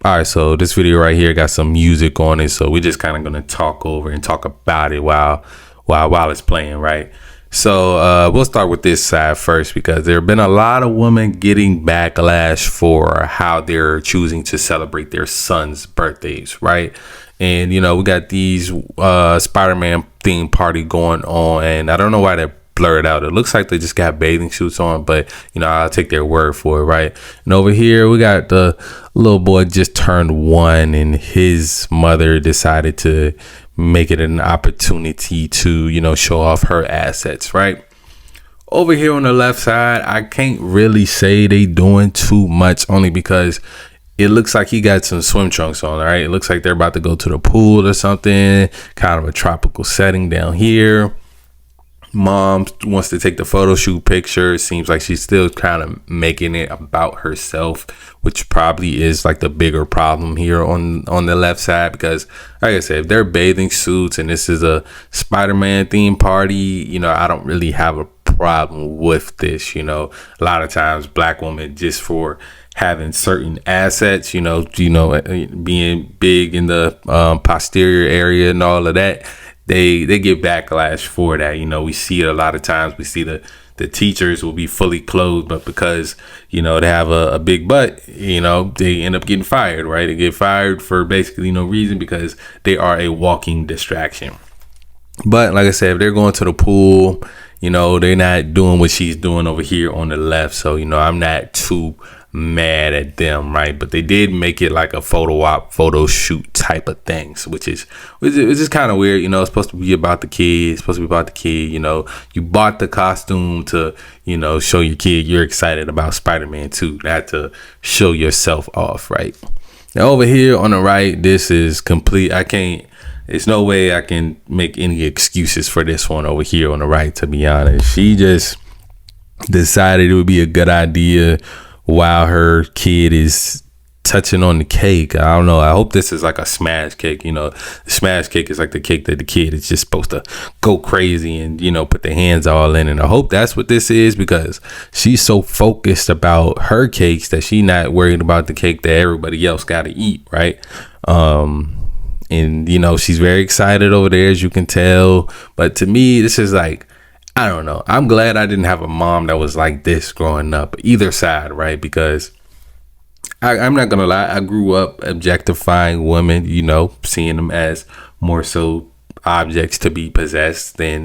All right, so this video right here got some music on it, so we're just kind of gonna talk over and talk about it while it's playing, right? So we'll start with this side first, because there have been a lot of women getting backlash for how they're choosing to celebrate their sons' birthdays, right? And we got these Spider-Man theme party going on, and I don't know why they're blurred out. It looks like they just got bathing suits on, but I'll take their word for it, right? And over here we got the little boy just turned 1, and his mother decided to make it an opportunity to show off her assets, right? Over here on the left side, I can't really say they doing too much, only because it looks like he got some swim trunks on, right? It looks like they're about to go to the pool or something, kind of a tropical setting down here. Mom wants to take the photo shoot picture. It seems like she's still kind of making it about herself, which probably is like the bigger problem here on the left side, because like I said, if they're bathing suits and this is a Spider-Man theme party, I don't really have a problem with this. A lot of times black women, just for having certain assets, being big in the posterior area and all of that, they get backlash for that. We see it a lot of times. We see the teachers will be fully clothed, but because they have a big butt, they end up getting fired, right? They get fired for basically no reason, because they are a walking distraction. But like I said, if they're going to the pool, they're not doing what she's doing over here on the left, so I'm not too mad at them, right? But they did make it like a photo shoot type of things, which is kind of weird. It's supposed to be about the kid. You bought the costume to show your kid you're excited about Spider-Man 2, not to show yourself off, right? Now over here on the right, this is complete. There's no way I can make any excuses for this one over here on the right, to be honest. She just decided it would be a good idea while her kid is touching on the cake. I don't know. I hope this is like a smash cake. The smash cake is like the cake that the kid is just supposed to go crazy and, put their hands all in. And I hope that's what this is, because she's so focused about her cakes that she's not worried about the cake that everybody else got to eat, right? And, she's very excited over there, as you can tell. But to me, this is like, I don't know. I'm glad I didn't have a mom that was like this growing up, either side, right? Because I'm not going to lie. I grew up objectifying women, seeing them as more so objects to be possessed than,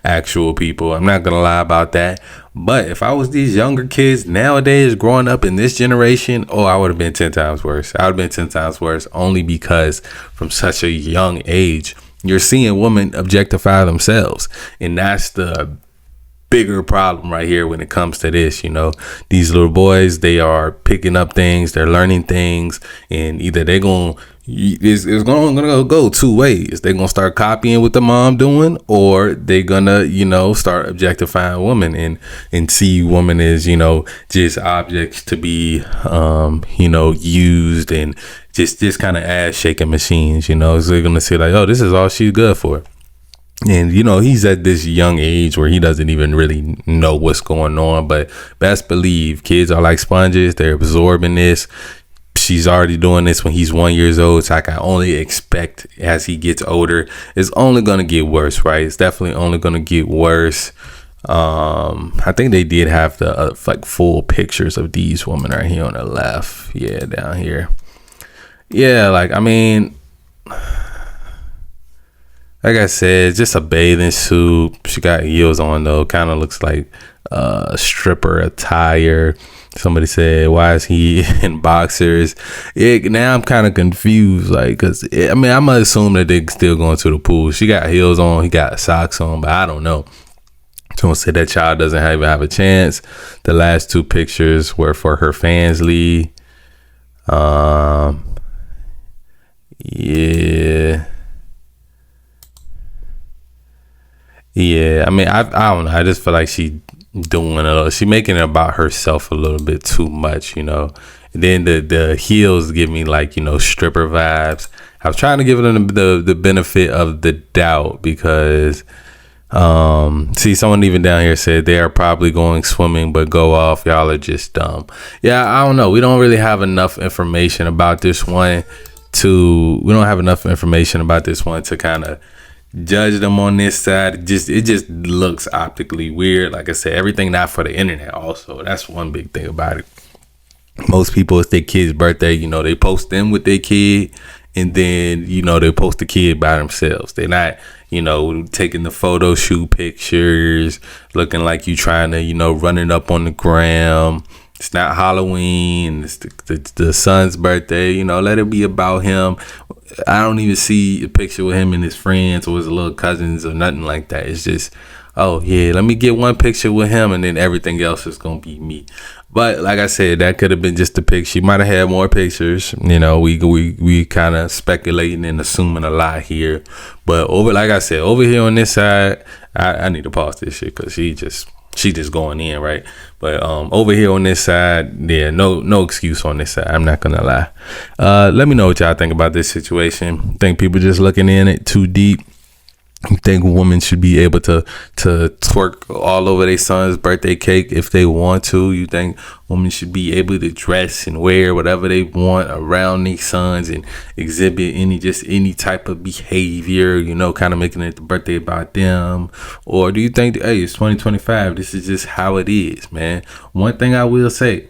actual people. I'm not going to lie about that. But if I was these younger kids nowadays growing up in this generation, I would have been 10 times worse. I would have been 10 times worse, only because from such a young age, you're seeing women objectify themselves. And that's the bigger problem right here when it comes to this. These little boys, they are picking up things, they're learning things, and either they're going it's going to go two ways. They're going to start copying what the mom doing, or they're going to, start objectifying women and see women as, just objects to be, used, and just kind of ass shaking machines, so they're going to say like, oh, this is all she's good for. And, he's at this young age where he doesn't even really know what's going on. But best believe kids are like sponges. They're absorbing this. She's already doing this when he's 1 year old. So I can only expect as he gets older, it's only going to get worse, right? It's definitely only going to get worse. I think they did have the like full pictures of these women right here on the left. Yeah, down here. Yeah, like I said, just a bathing suit. She got heels on though. Kind of looks like stripper attire. Somebody said, why is he in boxers? Now I'm kind of confused, like, because I'm gonna assume that they're still going to the pool. She got heels on, he got socks on, but I don't know. Someone said that child doesn't even have a chance. The last two pictures were for her fans league. Yeah. I don't know. I just feel like she making it about herself a little bit too much, And then the heels give me like, stripper vibes. I was trying to give them the benefit of the doubt, because See, someone even down here said they are probably going swimming, but go off. Y'all are just dumb. Yeah, I don't know. We don't really have enough information about this one to kind of judge them on this side. It just looks optically weird. Like I said, everything not for the internet. Also, that's one big thing about it. Most people, it's their kid's birthday, they post them with their kid, and then they post the kid by themselves. They're not taking the photo shoot pictures, looking like you trying to run it up on the gram. It's not Halloween. It's the son's birthday. Let it be about him. I don't even see a picture with him and his friends or his little cousins or nothing like that. It's just, oh yeah, let me get one picture with him, and then everything else is gonna be me. But like I said, that could have been just a pic. She might have had more pictures. We kind of speculating and assuming a lot here. But over here on this side, I need to pause this shit because she just going in, right? But over here on this side, yeah, no excuse on this side. I'm not gonna lie. Let me know what y'all think about this situation. Think people just looking in it too deep? You think women should be able to twerk all over their son's birthday cake if they want to? You think women should be able to dress and wear whatever they want around their sons and exhibit any type of behavior, kind of making it the birthday about them? Or do you think, hey, it's 2025, this is just how it is, man? One thing I will say,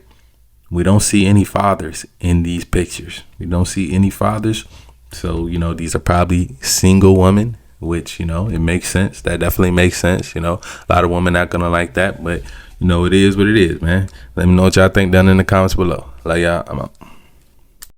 we don't see any fathers in these pictures. We don't see any fathers. So, these are probably single women, which, it makes sense. That definitely makes sense. A lot of women not gonna like that, but it is what it is, man. Let me know what y'all think down in the comments below. Like y'all, I'm out.